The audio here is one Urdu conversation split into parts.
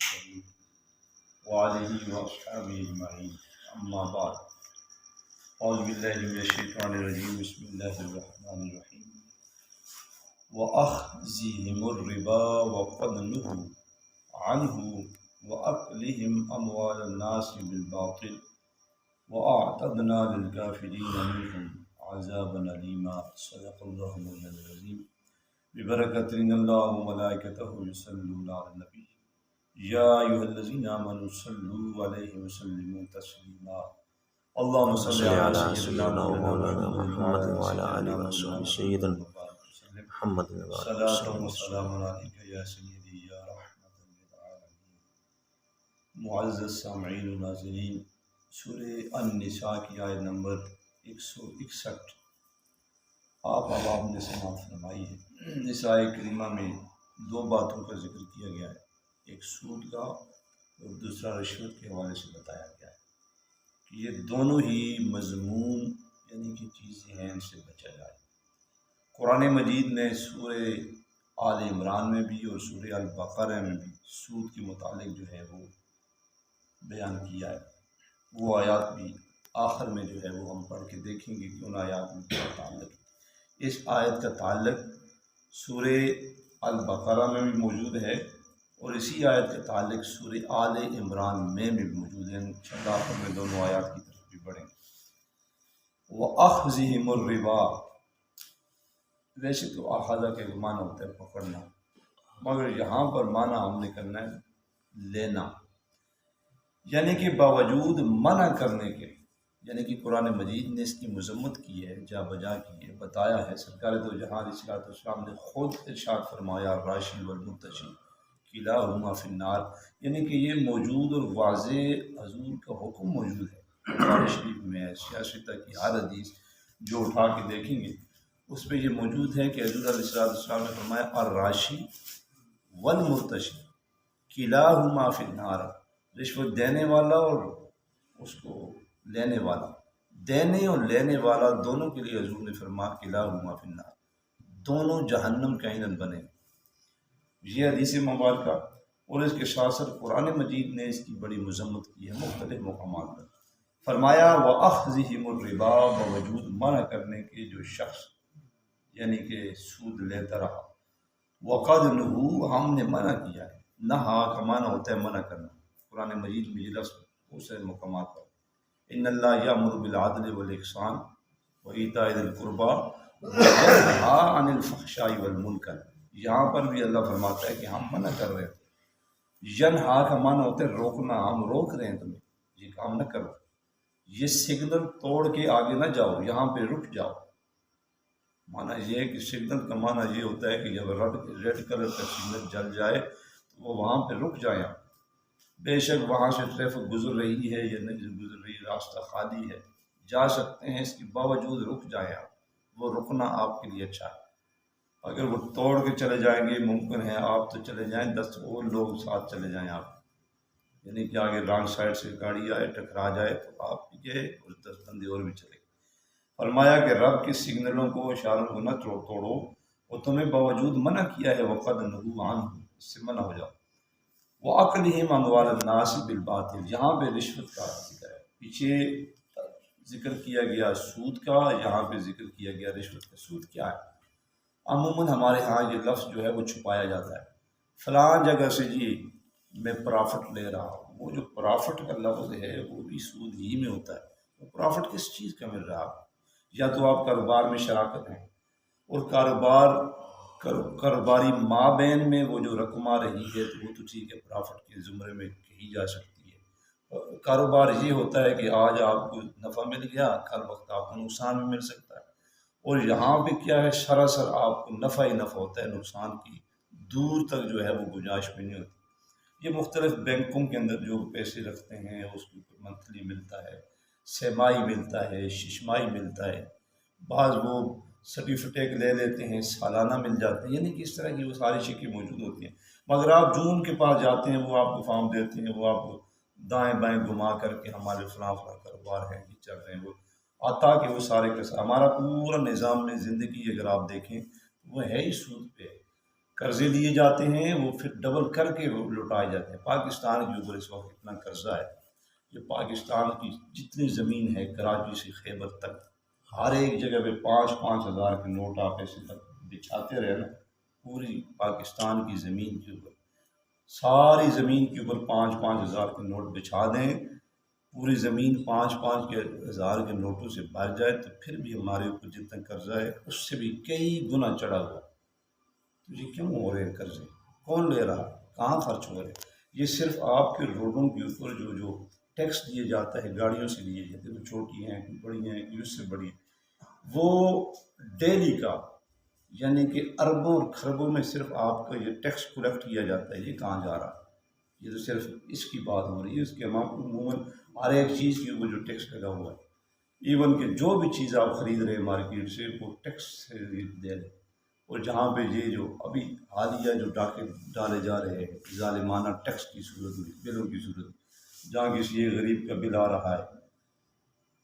المرسلين وآله وأصحابه أجمعين أما بعد أعوذ بالله من الشيطان الرجيم بسم الله الرحمن الرحيم وأخذهم الربا وقد نهوا عنه وأكلهم أموال الناس بالباطل وأعتدنا للكافرين منهم عذابا أليما صدق الله مولانا العظيم ببركة إن الله وملائكته يصلون على النبي يا أيها الذين آمنوا صلوا عليه وسلموا تسليما اللهم صل على سيدنا مولانا محمد وعلى وعلى آله سيدنا وصحبه مولانا سيدنا وسلم محمد صلاة وسلام عليك يا سيدي يا رحمة للعالمين. معزز سامعین و ناظرین، سورہ النساء کی آیت نمبر 161 آپ نے سماعت فرمائی ہے۔ اس آیت کریمہ میں دو باتوں کا ذکر کیا گیا ہے، ایک سود کا اور دوسرا رشوت کے حوالے سے بتایا گیا ہے کہ یہ دونوں ہی مذموم یعنی کہ چیزیں ہیں، ان سے بچا جائے۔ قرآن مجید نے سورہ آل عمران میں بھی اور سورہ البقرہ میں بھی سود کے متعلق جو ہے وہ بیان کیا ہے۔ وہ آیات بھی آخر میں جو ہے وہ ہم پڑھ کے دیکھیں گے کہ ان آیات میں کیا تعلق ہے۔ اس آیت کا تعلق سورہ البقرہ میں بھی موجود ہے اور اسی آیت کا تعلق سورہ آل عمران میں بھی موجود ہے۔ انشاءاللہ آخر میں دونوں آیات کی طرف بھی بڑھیں گے۔ وَأَخْذِهِمُ الرِّبَا، ویسے تو اخذہ کے معنی ہوتا ہے پکڑنا، مگر یہاں پر معنی ہم نے کرنا ہے لینا، یعنی کہ باوجود منع کرنے کے، یعنی کہ قرآن مجید نے اس کی مذمت کی ہے، جا بجا کی ہے، بتایا ہے۔ سرکار دو جہاں علیہ السلام نے خود ارشاد فرمایا راشی والمرتشی کلاہما فی النار، یعنی کہ یہ موجود اور واضح حضور کا حکم موجود ہے قرآن شریف میں ہے۔ سیاستہ کی ہر حدیث جو اٹھا کے دیکھیں گے اس پہ یہ موجود ہے کہ حضور علیہ السلام نے فرمایا الراشی والمرتشی کلاہما فی النار، رشوت دینے والا اور اس کو لینے والا، دینے اور لینے والا دونوں کے لیے حضور نے فرمایا کلاہما فی النار، دونوں جہنم کا ایندھن بنے۔ یہ حدیث مبارکہ اور اس کے ساتھ ساتھ قرآن مجید نے اس کی بڑی مذمت کی ہے مختلف مقامات پر۔ فرمایا وَأَخْذِهِمُ الرِّبَا، باوجود منع کرنے کے جو شخص یعنی کہ سود لیتا رہا، وَقَدْ نُهُوا، ہم نے منع کیا ہے۔ نہا کا معنی ہوتا ہے منع کرنا، قرآن مجید میں یہ لفظ بہت سے مقامات پر ان اللہ یأمر بالعدل والإحسان وإیتاء ذی القربى وینہی عن الفحشاء والمنکر، یہاں پر بھی اللہ فرماتا ہے کہ ہم منع کر رہے ہیں۔ ینہا کا معنی ہوتا ہے روکنا، ہم روک رہے ہیں تمہیں یہ کام نہ کرو، یہ سگنل توڑ کے آگے نہ جاؤ، یہاں پہ رک جاؤ۔ معنی یہ ہے کہ سگنل کا معنی یہ ہوتا ہے کہ جب ریڈ کلر کا سگنل جل جائے تو وہ وہاں پہ رک جائیں۔ بے شک وہاں سے ٹریفک گزر رہی ہے یا نہیں گزر رہی، راستہ خالی ہے، جا سکتے ہیں، اس کے باوجود رک جائیں آپ، وہ رکنا آپ کے لیے اچھا ہے۔ اگر وہ توڑ کے چلے جائیں گے ممکن ہے آپ تو چلے جائیں، 10 اور لوگ ساتھ چلے جائیں آپ، یعنی کہ آگے رانگ سائڈ سے گاڑی آئے ٹکرا جائے تو آپ بھی گئے اور 10 بندے اور بھی چلے گئے۔ فرمایا کہ رب کے سگنلوں کو اشاروں کو نہ توڑو، وہ تمہیں باوجود منع کیا ہے وقد نہوا عنہ، اس سے منع ہو جاؤ۔ وَأَكْلِهِمْ أَمْوَالَ النَّاسِ بِالْبَاطِلِ، یہاں پہ رشوت کا ذکر ہے، پیچھے ذکر کیا گیا سود کا، یہاں پہ ذکر کیا گیا رشوت کا۔ سود کیا ہے؟ عموماً ہمارے ہاں یہ لفظ جو ہے وہ چھپایا جاتا ہے، فلاں جگہ سے جی میں پرافٹ لے رہا ہوں، وہ جو پرافٹ کا لفظ ہے وہ بھی سود ہی میں ہوتا ہے۔ وہ پرافٹ کس چیز کا مل رہا ہے؟ یا تو آپ کاروبار میں شراکت ہیں اور کاروباری مابین میں وہ جو رقم آ رہی ہے تو وہ تو ٹھیک ہے، پرافٹ کے زمرے میں کہی جا سکتی ہے۔ کاروبار یہ ہوتا ہے کہ آج آپ کو نفع مل گیا، کل وقت آپ کو نقصان بھی مل سکتا ہے، اور یہاں پہ کیا ہے سراسر آپ کو نفع ہی نفع ہوتا ہے، نقصان کی دور تک جو ہے وہ گنجائش میں نہیں ہوتی۔ یہ مختلف بینکوں کے اندر جو پیسے رکھتے ہیں اس کے اوپر منتھلی ملتا ہے، سیمائی ملتا ہے، ششمائی ملتا ہے، بعض وہ سرٹیفکیٹ لے لیتے ہیں سالانہ مل جاتے ہیں، یعنی کہ اس طرح کی وہ ساری چیزیں موجود ہوتی ہیں۔ مگر آپ جو ان کے پاس جاتے ہیں وہ آپ کو فارم دیتے ہیں، وہ آپ کو دائیں بائیں گھما کر کے ہمارے فلاں کاروبار ہیں یہ چل رہے ہیں، وہ آتا کہ وہ سارے کا ہمارا پورا نظام میں زندگی اگر آپ دیکھیں وہ ہے ہی سود پہ۔ قرضے لیے جاتے ہیں وہ پھر ڈبل کر کے وہ لوٹائے جاتے ہیں۔ پاکستان کے اوپر اس وقت اتنا قرضہ ہے کہ پاکستان کی جتنی زمین ہے کراچی سے خیبر تک ہر ایک جگہ پہ 5,000 کے نوٹ آپ ایسے تک بچھاتے رہے نا، پوری پاکستان کی زمین کے اوپر، ساری زمین کے اوپر 5,000 کے نوٹ بچھا دیں، پوری زمین 5,000 کے نوٹوں سے بھر جائے تو پھر بھی ہمارے اوپر جتنا قرضہ ہے اس سے بھی کئی گنا چڑھا ہوا۔ تو یہ کیوں ہو رہے ہیں قرضے؟ کون لے رہا؟ کہاں خرچ ہو رہے؟ یہ صرف آپ کے روڈوں کے اوپر جو ٹیکس دیے جاتا ہے، گاڑیوں سے لیے جاتے ہیں، تو چھوٹی ہیں کوئی بڑی ہیں کوئی اس سے بڑی ہیں، وہ ڈیلی کا یعنی کہ اربوں اور خربوں میں صرف آپ کا یہ ٹیکس کلیکٹ کیا جاتا ہے، یہ کہاں جا رہا ہے؟ یہ تو صرف اس کی بات ہو رہی ہے، اس کے عموماً ہر ایک چیز کے اوپر جو ٹیکس لگا ہوا ہے، ایون کہ جو بھی چیز آپ خرید رہے ہیں مارکیٹ سے وہ ٹیکس سے دے رہے۔ اور جہاں پہ یہ جو ابھی حالیہ جو ڈاکے ڈالے جا رہے ہیں ظالمانہ ٹیکس کی صورت میں، بلوں کی صورت میں، جہاں کسی ایک غریب کا بل آ رہا ہے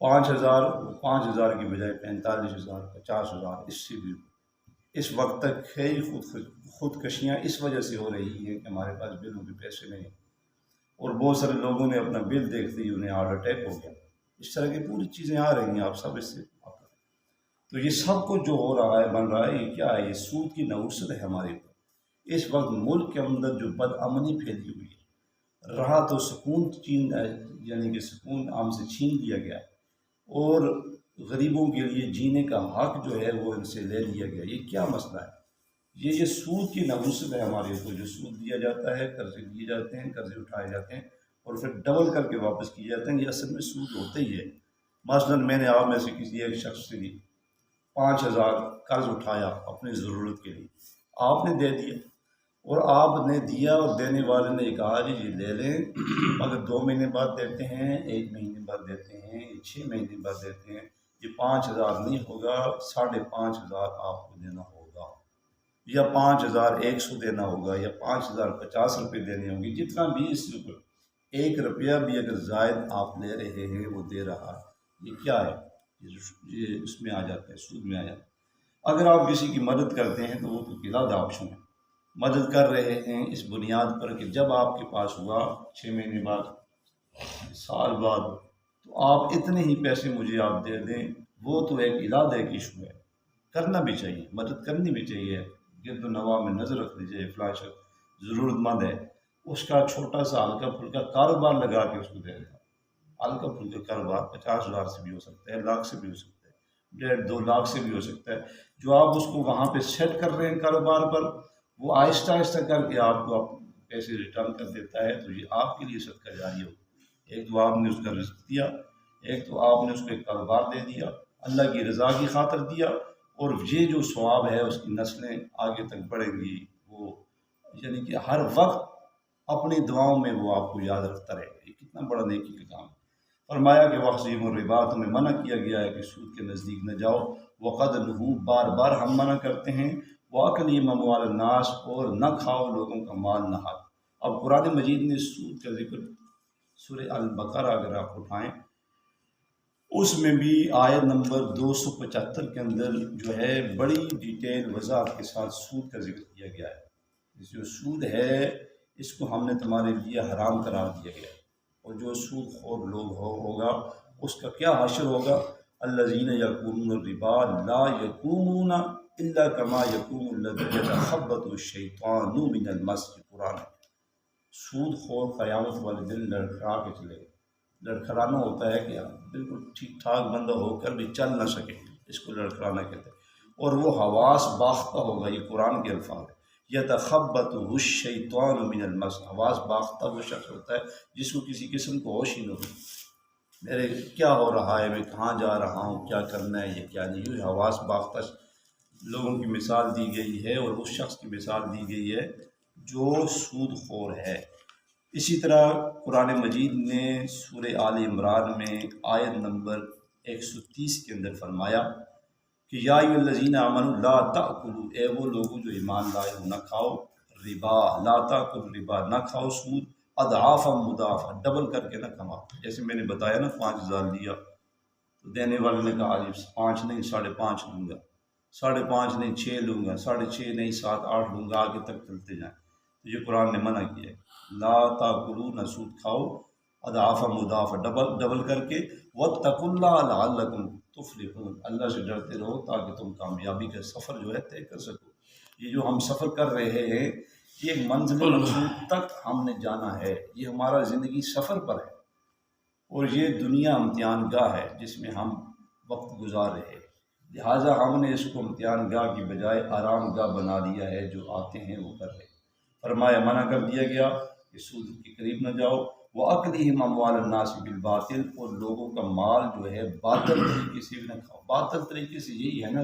5,000 کی بجائے 45,000 50,000، اس سے بھی اس وقت تک ہے خودکشیاں اس وجہ سے ہو رہی ہیں کہ ہمارے پاس بلوں کے پیسے نہیں ہیں، اور بہت سارے لوگوں نے اپنا بل دیکھتے ہی انہیں ہارٹ اٹیک ہو گیا۔ اس طرح کی پوری چیزیں آ رہی ہیں، آپ سب اس سے تو یہ سب کچھ جو ہو رہا ہے بن رہا ہے، یہ کیا ہے؟ یہ سود کی نوسط ہے ہمارے اوپر۔ اس وقت ملک کے اندر جو بد امنی پھیلی ہوئی ہے، رہا تو سکون یعنی کہ سکون عام سے چھین لیا گیا ہے، اور غریبوں کے لیے جینے کا حق جو ہے وہ ان سے لے لیا گیا۔ یہ کیا مسئلہ ہے؟ یہ سود کی نوسط ہے ہمارے اوپر، جو سود دیا جاتا ہے، قرضے لیے جاتے ہیں، قرضے اٹھائے جاتے ہیں اور پھر ڈبل کر کے واپس کیے جاتے ہیں۔ یہ اصل میں سود ہوتا ہی ہے۔ مثلاً میں نے آپ میں سے کسی ایک شخص سے 5,000 قرض اٹھایا اپنی ضرورت کے لیے، آپ نے دے دیا، اور آپ نے دیا اور دینے والے نے کہا جی یہ لے لیں، مگر 2 مہینے بعد دیتے ہیں، 1 مہینے بعد دیتے ہیں، 6 مہینے بعد دیتے ہیں، یہ 5,000 نہیں ہوگا، 5,500 آپ کو دینا ہوگا، یا 5,100 دینا ہوگا، یا 5,050 روپے دینے ہوں گے، جتنا بھی اس کے اوپر 1 روپیہ بھی اگر زائد آپ لے رہے ہیں وہ دے رہا ہے۔ یہ کیا ہے؟ یہ اس میں آ جاتا ہے، سود میں آ جاتا ہے۔ اگر آپ کسی کی مدد کرتے ہیں تو وہ تو زیادہ آپشن ہے، مدد کر رہے ہیں اس بنیاد پر کہ جب آپ کے پاس ہوا 6 مہینے بعد، سال بعد، تو آپ اتنے ہی پیسے مجھے آپ دے دیں، وہ تو ایک علادہ ایک ایشو ہے، کرنا بھی چاہیے، مدد کرنی بھی چاہیے، گرد و نواح میں نظر رکھنی چاہیے، فلاں شخص ضرورت مند ہے، اس کا چھوٹا سا ہلکا پھلکا کاروبار لگا کے اس کو دے دیتا، ہلکا پھلکا کاروبار 50,000 سے بھی ہو سکتا ہے، 1,00,000 سے بھی ہو سکتا ہے، 1.5-2 لاکھ سے بھی ہو سکتا ہے، جو آپ اس کو وہاں پہ سیٹ کر رہے ہیں کاروبار پر، وہ آہستہ آہستہ کر کے آپ کو پیسے ریٹرن کر دیتا ہے، تو یہ آپ کے لیے صدقہ جاری ہو۔ ایک تو آپ نے اس کا رزق دیا، ایک تو آپ نے اس کو ایک کاروبار دے دیا، اللہ کی رضا کی خاطر دیا، اور یہ جو ثواب ہے اس کی نسلیں آگے تک بڑھیں گی، وہ یعنی کہ ہر وقت اپنی دعاؤں میں وہ آپ کو یاد رکھتا رہے گا۔ یہ کتنا بڑا نیکی کا کام ہے۔ فرمایا کہ وَأَقِیمُوا الرِّبَا، تمہیں منع کیا گیا ہے کہ سود کے نزدیک نہ جاؤ، وَقَدْ نُہُوا، بار بار ہم منع کرتے ہیں، وَأَكْلِهِمْ أَمْوَالَ النَّاسِ، اور نہ کھاؤ لوگوں کا مال نہاد۔ اب قرآن مجید نے سود کا ذکر سورہ البقرہ اگر آپ اٹھائیں، اس میں بھی آیت نمبر 275 کے اندر جو ہے بڑی ڈیٹیل وضاحت کے ساتھ سود کا ذکر کیا گیا ہے۔ جو سود ہے اس کو ہم نے تمہارے لیے حرام قرار دیا گیا ہے، اور جو سود خور لوگ ہوگا اس کا کیا حشر ہوگا؟ الذین یأکلون الربا لا یقومون الا کما یقوم الذی یتخبطہ الشیطان من المس۔ قرآن ہے، سود خور قیامت والے دن لڑکھڑا کے چلے گا۔ لڑکھڑانا ہوتا ہے کہ بالکل ٹھیک ٹھاک بندہ ہو کر بھی چل نہ سکے، اس کو لڑکھڑانا کہتے ہیں، اور وہ حواس باختہ ہوگا، یہ قرآن کے الفاظ ہے۔ یتخبطہ الشیطان من المس، حواس باختہ وہ شخص ہوتا ہے جس کو کسی قسم کو ہوش ہی نہ ہو، میرے کیا ہو رہا ہے، میں کہاں جا رہا ہوں، کیا کرنا ہے، یہ کیا نہیں۔ یہ حواس باختہ لوگوں کی مثال دی گئی ہے، اور اس شخص کی مثال دی گئی ہے جو سود خور ہے۔ اسی طرح قرآن مجید نے سورہ آل عمران میں آیت نمبر 130 کے اندر فرمایا کہ یا ایھا الذین آمنوا لا تأکلوا، اے وہ لوگوں جو ایمان لائے ہو نہ کھاؤ ربا، لا تأکلوا ربا، نہ کھاؤ سود، اضعافا مضاعفا، ڈبل کر کے نہ کماؤ۔ جیسے میں نے بتایا نا 5,000 دیا تو دینے والے نے کہا جی 5 نہیں 5.5 دوں گا، 5.5 نہیں 6 لوں گا، 6.5 نہیں 7 8 لوں گا، آگے تک چلتے جائیں۔ تو یہ قرآن نے منع کیا ہے، لا تاکلوا، نہ سود کھاؤ، اضعافا مضاعفا، ڈبل ڈبل کر کے، واتقوا اللہ لعلکم تفلحون، اللہ سے ڈرتے رہو تاکہ تم کامیابی کا سفر جو ہے طے کر سکو۔ یہ جو ہم سفر کر رہے ہیں، یہ ایک منزل مقصود تک ہم نے جانا ہے، یہ ہمارا زندگی سفر پر ہے، اور یہ دنیا امتحان گاہ ہے جس میں ہم وقت گزار رہے ہیں۔ لہٰذا ہم نے اس کو امتحان گاہ کی بجائے آرام گاہ بنا لیا ہے، جو آتے ہیں وہ کر رہے ہیں۔ فرمایا، منع کر دیا گیا کہ سود کے قریب نہ جاؤ، وَأَكْلِهِمْ أَمْوَالَ النَّاسِ بِالْبَاطِلِ، اور لوگوں کا مال جو ہے باطل طریقے سے بھی نہ کھاؤ۔ باطل طریقے سے یہی ہے نا،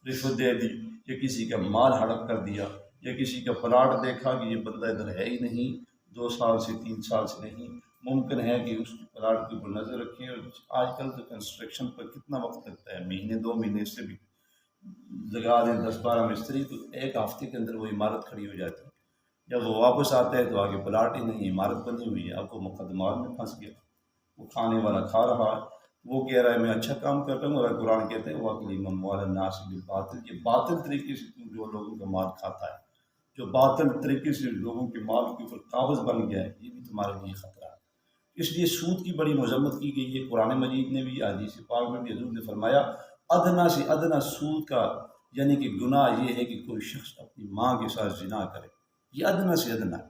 رشوت دے دی، یا کسی کا مال ہڑپ کر دیا، یا کسی کا پلاٹ دیکھا کہ یہ بندہ ادھر ہے ہی نہیں، 2 سال سے 3 سال سے نہیں، ممکن ہے کہ اس پلاٹ کے اوپر نظر رکھیں۔ اور آج کل تو کنسٹرکشن پر کتنا وقت لگتا ہے، مہینے 2 مہینے سے بھی لگا دیں 10 12 مستری، تو 1 ہفتے کے اندر وہ عمارت کھڑی ہو جاتی ہے۔ جب وہ واپس آتا ہے تو آگے پلاٹ ہی نہیں، عمارت بنی ہوئی ہے، اب وہ مقدمات میں پھنس گیا، وہ کھانے والا کھا رہا ہے، وہ کہہ رہا ہے میں اچھا کام کر رہا ہوں، اور قرآن کہتے ہیں وَأَكْلِهِمْ أَمْوَالَ النَّاسِ بِالْبَاطِلِ، کہ باطل طریقے سے جو لوگوں کا مال کھاتا ہے، جو باطل طریقے سے لوگوں کے مال کے اوپر قابض بن گیا ہے، یہ بھی تمہارے لیے خطرہ ہے۔ اس لیے سود کی بڑی مذمت کی گئی ہے، قرآن مجید نے بھی، حدیث پاک میں بھی حضور نے فرمایا، ادنا سے ادنا سود کا یعنی کہ گناہ یہ ہے کہ کوئی شخص اپنی ماں کے ساتھ زنا کرے، یہ ادنا سے ادنا ہے۔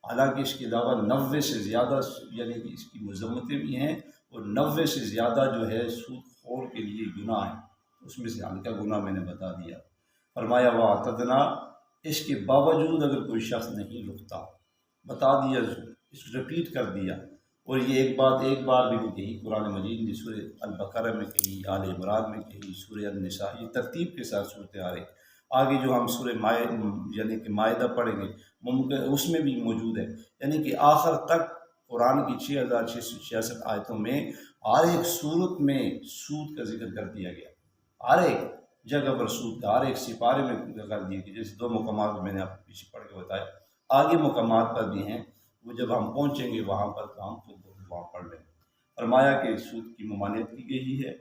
حالانکہ اس کے علاوہ 90 سے زیادہ یعنی کہ اس کی مذمتیں بھی ہیں، اور 90 سے زیادہ جو ہے سود خور کے لیے گناہ ہے، اس میں سے ہلکا گناہ میں نے بتا دیا۔ فرمایا وَاعْتَدْنَا، اس کے باوجود اگر کوئی شخص نہیں رکتا، بتا دیا، اس کو رپیٹ کر دیا، اور یہ ایک بات ایک بار بھی نہیں کہی، قرآن مجید نے سورہ البقرہ میں کہی، آل عمران میں کہی، سورہ النساء، یہ ترتیب کے ساتھ صورتیں آ رہی۔ آگے جو ہم سورہ یعنی کہ مائدہ پڑھیں گے، ممکن اس میں بھی موجود ہے، یعنی کہ آخر تک قرآن کی 6666 آیتوں میں ہر ایک صورت میں سود کا ذکر کر دیا گیا، ہر ایک جگہ پر سود کا، ہر ایک سپارے میں کر دیا گیا، جیسے 2 مقامات میں نے آپ کو پیچھے پڑھ کے بتایا، آگے مقامات پر بھی ہیں، وہ جب ہم پہنچیں گے وہاں پر تو ہم خود وہاں پڑھ لیں گے۔ فرمایا کہ سود کی ممانعت کی گئی ہے،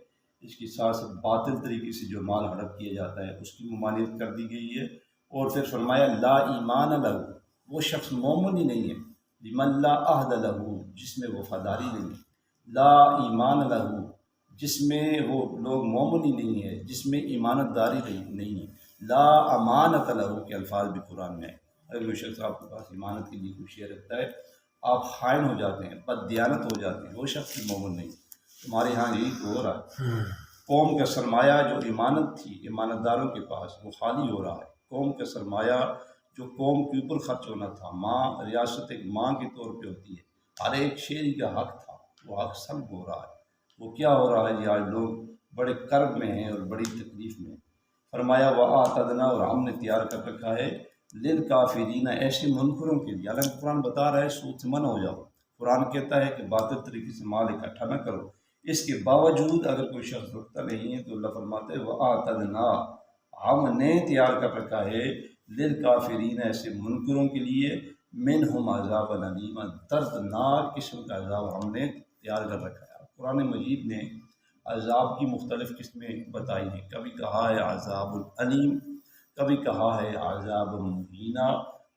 اس کے ساتھ ساتھ باطل طریقے سے جو مال ہڑپ کیا جاتا ہے اس کی ممانعت کر دی گئی ہے، اور پھر فرمایا لا ایمان لہ، وہ شخص مومن ہی نہیں ہے، لمن لا عہد لہ، جس میں وفاداری نہیں ہے، لا ایمان لہ، جس میں وہ لوگ مومن ہی نہیں ہے، جس میں ایمانت داری نہیں ہے، لا امانت لہ کے الفاظ بھی قرآن میں ہے۔ اگر کوئی شخص آپ کے پاس ایمانت کے لیے کوئی شے رکھتا ہے، آپ خائن ہو جاتے ہیں، بد دیانت ہو جاتے ہیں، وہ شخص بھی مومن نہیں۔ تمہارے ہاں یہی تو ہو رہا ہے، قوم کا سرمایہ جو ایمانت تھی ایمانت داروں کے پاس، وہ خالی ہو رہا ہے۔ قوم کا سرمایہ جو قوم کے اوپر خرچ ہونا تھا، ماں، ریاست ایک ماں کے طور پہ ہوتی ہے، ہر ایک شہری کا حق تھا، وہ حق سلب ہو رہا ہے۔ وہ کیا ہو رہا ہے جی؟ آج لوگ بڑے کرب میں ہیں اور بڑی تکلیف میں ہیں۔ فرمایا وَأَعْتَدْنَا، اور ہم نے تیار کر رکھا ہے، لِلْكَافِرِينَ، ایسے منکروں کے لیے۔ حالانکہ قرآن بتا رہا ہے سود سے منع ہو جاؤ، قرآن کہتا ہے کہ باطل طریقے سے مال اکٹھا نہ کرو، اس کے باوجود اگر کوئی شخص رکھتا نہیں ہے تو اللہ فرماتے ہیں وَأَعْتَدْنَا، ہم نے تیار کر رکھا ہے، لِلْكَافِرِينَ، ایسے منکروں کے لیے، مِنْهُمْ عَذَابًا أَلِيمًا، دردناک قسم کا عذاب ہم نے تیار کر رکھا ہے۔ قرآن مجید نے عذاب کی مختلف قسمیں بتائی ہیں، کبھی کہا ہے عذاب العلیم، کبھی کہا ہے عذاب مہینہ،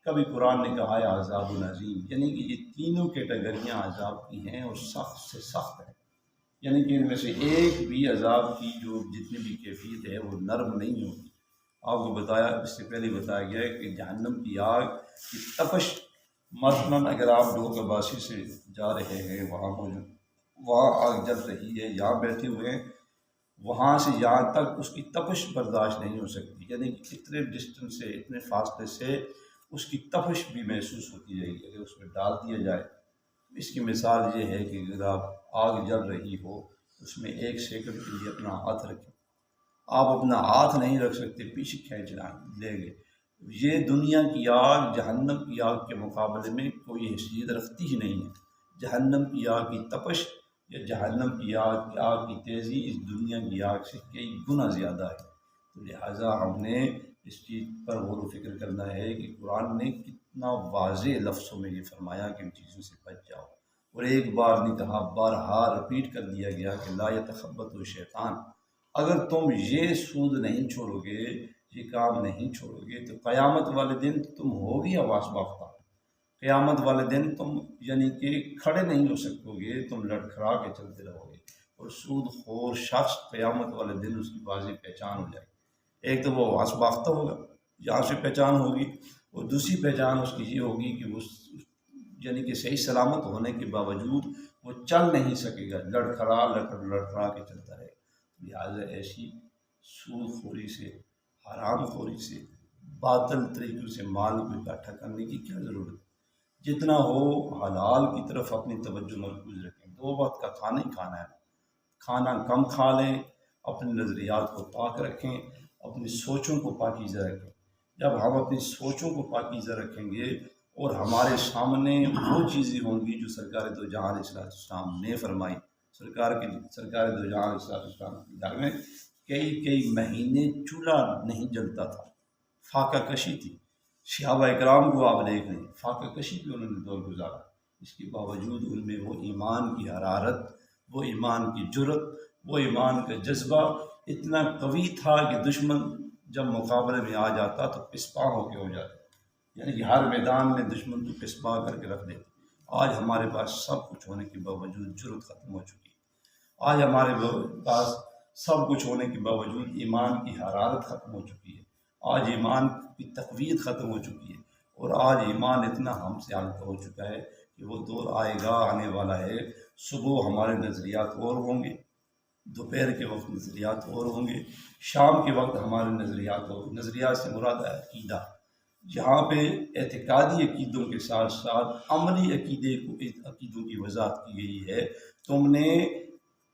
کبھی قرآن نے کہا ہے عذاب العظیم، یعنی کہ یہ تینوں کیٹیگریاں عذاب کی ہیں اور سخت سے سخت ہیں، یعنی کہ ان میں سے ایک بھی عذاب کی جو جتنی بھی کیفیت ہے وہ نرم نہیں ہوگی۔ آپ کو بتایا، اس سے پہلے بتایا گیا ہے کہ جہنم کی آگ کی تپش، مثلاً اگر آپ ڈھوک باسی سے جا رہے ہیں، وہاں آگ جل رہی ہے، یہاں بیٹھے ہوئے ہیں، وہاں سے یہاں تک اس کی تپش برداشت نہیں ہو سکتی، یعنی کہ اتنے ڈسٹنس سے، اتنے فاصلے سے اس کی تپش بھی محسوس ہوتی رہے گی۔ اگر اس میں ڈال دیا جائے، اس کی مثال یہ ہے کہ اگر آپ آگ جل رہی ہو، اس میں 1 سیکنڈ کے لیے اپنا ہاتھ رکھیں، آپ اپنا ہاتھ نہیں رکھ سکتے، پیچھے کھینچ لیں گے۔ یہ دنیا کی آگ جہنم کی آگ کے مقابلے میں کوئی حیثیت رکھتی ہی نہیں ہے۔ جہنم کی آگ کی تپش یا جہنم کی آگ کی تیزی اس دنیا کی آگ سے کئی گنا زیادہ ہے۔ تو لہٰذا ہم نے اس چیز پر غور و فکر کرنا ہے کہ قرآن نے کتنا واضح لفظوں میں یہ فرمایا کہ ان چیزوں سے بچ جاؤ، اور ایک بار نہیں کہا، بارہا رپیٹ کر دیا گیا کہ لا یتخبطہ الشیطان، اگر تم یہ سود نہیں چھوڑو گے، یہ کام نہیں چھوڑو گے، تو قیامت والے دن تم ہوگی آواز باختہ۔ قیامت والے دن تم یعنی کہ کھڑے نہیں ہو سکو گے، تم لڑکھڑا کے چلتے رہو گے، اور سود خور شخص قیامت والے دن اس کی واضح پہچان ہو جائے گی۔ ایک تو وہ آواز باختہ ہوگا، جہاں سے پہچان ہوگی، اور دوسری پہچان اس کی یہ ہوگی کہ وہ یعنی کہ صحیح سلامت ہونے کے باوجود وہ چل نہیں سکے گا، لڑکھڑا کے چلتا رہے گا۔ لہٰذا ایسی سود خوری سے، حرام خوری سے، باطل طریقوں سے مال کو اکٹھا کرنے کی کیا ضرورت ہے؟ جتنا ہو حلال کی طرف اپنی توجہ مرکوز رکھیں۔ 2 وقت کا کھانا ہی کھانا ہے، کھانا کم کھا لیں، اپنے نظریات کو پاک رکھیں، اپنی سوچوں کو پاکیزہ رکھیں۔ جب ہم اپنی سوچوں کو پاکیزہ رکھیں گے اور ہمارے سامنے وہ چیزیں ہوں گی جو سرکار دو جہاں علیہ السلام نے فرمائی۔ سرکار دو جہاں علیہ السلام کے گھر میں کئی مہینے چولہا نہیں جلتا تھا، فاقہ کشی تھی۔ صحابہ اکرام کو آپ دیکھ لیں، فاقہ کشی پہ انہوں نے دور گزارا، اس کے باوجود ان میں وہ ایمان کی حرارت، وہ ایمان کی جرت، وہ ایمان کا جذبہ اتنا قوی تھا کہ دشمن جب مقابلے میں آ جاتا تو پسپا ہو کے ہو جاتا، یعنی کہ ہر میدان میں دشمن کو پسپا کر کے رکھ دیتے۔ آج ہمارے پاس سب کچھ ہونے کے باوجود جرت ختم ہو چکی ہے، آج ہمارے پاس سب کچھ ہونے کے باوجود ایمان کی حرارت ختم ہو چکی ہے، آج ایمان کی تقویت ختم ہو چکی ہے، اور آج ایمان اتنا ہم سے ہلکا ہو چکا ہے کہ وہ دور آئے گا، آنے والا ہے، صبح ہمارے نظریات اور ہوں گے، دوپہر کے وقت نظریات اور ہوں گے، شام کے وقت ہمارے نظریات سے مراد ہے عقیدہ، جہاں پہ اعتقادی عقیدوں کے ساتھ ساتھ عملی عقیدوں کی وضاحت کی گئی ہے۔ تم نے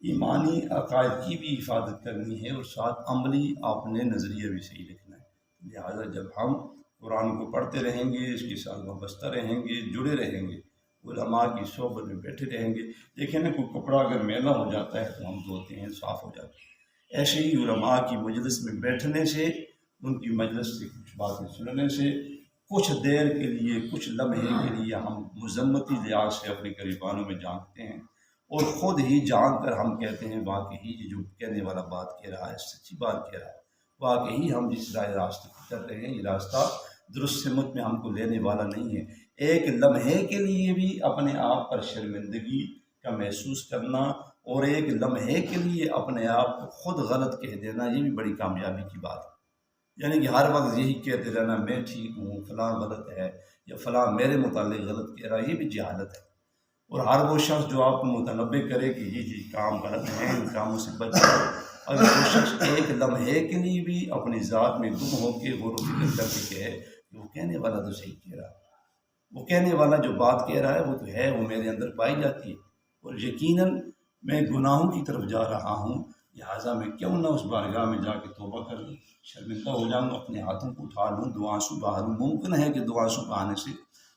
ایمانی عقائد کی بھی حفاظت کرنی ہے اور ساتھ عملی اپنے نظریہ بھی صحیح رکھنا ہے۔ لہٰذا جب ہم قرآن کو پڑھتے رہیں گے، اس کے ساتھ وابستہ رہیں گے، جڑے رہیں گے، علماء کی صحبت میں بیٹھے رہیں گے، دیکھیں نا کوئی کپڑا اگر میلا ہو جاتا ہے تو ہم دھوتے ہیں، صاف ہو جاتا ہے۔ ایسے ہی علماء کی مجلس میں بیٹھنے سے، ان کی مجلس سے کچھ باتیں سننے سے، کچھ دیر کے لیے، کچھ لمحے کے لیے ہم مذمتی لحاظ سے اپنے گریبانوں میں جھانکتے ہیں، اور خود ہی جان کر ہم کہتے ہیں واقعی یہ جو کہنے والا بات کہہ رہا ہے سچی بات کہہ رہا ہے، واقعی ہم جس راستہ کر رہے ہیں یہ راستہ درست سمت میں ہم کو لینے والا نہیں ہے۔ ایک لمحے کے لیے بھی اپنے آپ پر شرمندگی کا محسوس کرنا، اور ایک لمحے کے لیے اپنے آپ کو خود غلط کہہ دینا، یہ بھی بڑی کامیابی کی بات ہے۔ یعنی کہ ہر وقت یہی کہتے رہنا میں ٹھیک ہوں، فلاں غلط ہے، یا فلاں میرے متعلق غلط کہہ رہا ہے، یہ بھی جہالت ہے۔ اور ہر وہ شخص جو آپ کو متنبع کرے کہ یہ کام غلط ہے، ان کاموں سے بچ جائے، اگر وہ شخص ایک لمحے کے لیے بھی اپنی ذات میں گم ہو کے غور و فکر کر کے کہے کہ وہ کہنے والا تو صحیح کہہ رہا ہے، وہ کہنے والا جو بات کہہ رہا ہے وہ تو ہے، وہ میرے اندر پائی جاتی ہے، اور یقیناً میں گناہوں کی طرف جا رہا ہوں، لہٰذا میں کیوں نہ اس بارگاہ میں جا کے توبہ کر لوں، شرمندہ ہو جاؤں، اپنے ہاتھوں کو اٹھا لوں، دو آنسو بہا لوں۔ ممکن ہے کہ دو آنسو بہانے سے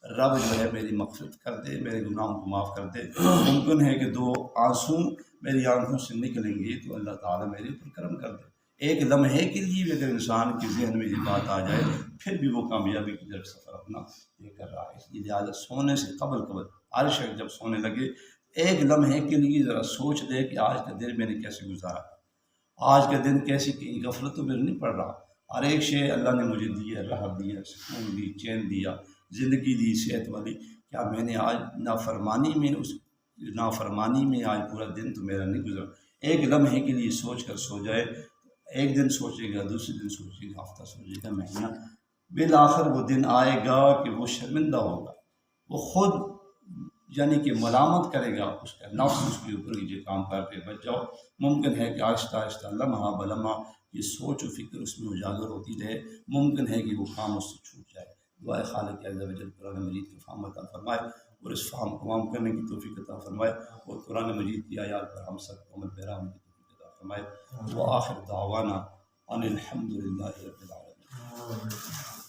رب جو ہے میری مغفرت کر دے، میرے گناہوں کو معاف کر دے، ممکن ہے کہ دو آنسو میری آنکھوں سے نکلیں گے تو اللہ تعالیٰ میرے اوپر کرم کر دے۔ ایک لمحے کے لیے بھی اگر انسان کے ذہن میں یہ بات آ جائے پھر بھی وہ کامیابی کی طرف سفر اپنا یہ کر رہا ہے۔ اس لیے لہٰذا سونے سے قبل ہر شخص جب سونے لگے ایک لمحے کے لیے ذرا سوچ لے کہ آج کا دن میں نے کیسے گزارا، آج کا دن کیسی کہیں غفلتوں میں نہیں پڑ رہا۔ ہر ایک شے اللہ نے مجھے دی ہے، راحت دی ہے، سکون دی، چین دیا، زندگی دی صحت والی، کیا میں نے آج نافرمانی میں آج پورا دن تو میرا نہیں گزرا؟ ایک لمحے کے لیے سوچ کر سو جائے، ایک دن سوچے گا، دوسرے دن سوچے گا، ہفتہ سوچے گا، مہینہ، بالآخر وہ دن آئے گا کہ وہ شرمندہ ہوگا، وہ خود یعنی کہ ملامت کرے گا، اس کا نفس اس کے اوپر یہ کام کر کے بچ جاؤ۔ ممکن ہے کہ آہستہ آہستہ لمحہ بلمحہ یہ سوچ و فکر اس میں اجاگر ہوتی رہے، ممکن ہے کہ وہ کام اس سے چھوٹ جائے۔ دعائے خالق عز و جل قرآن مجید کی فہم عطا فرمائے، اور اس فہم کو عام کرنے کی توفیق عطا فرمائے، اور قرآن مجید کی آیات پر ہم سب کو عمل پیرا ہونے کی توفیق عطا فرمائے۔ وآخر دعوانا ان الحمد للہ رب العالمین۔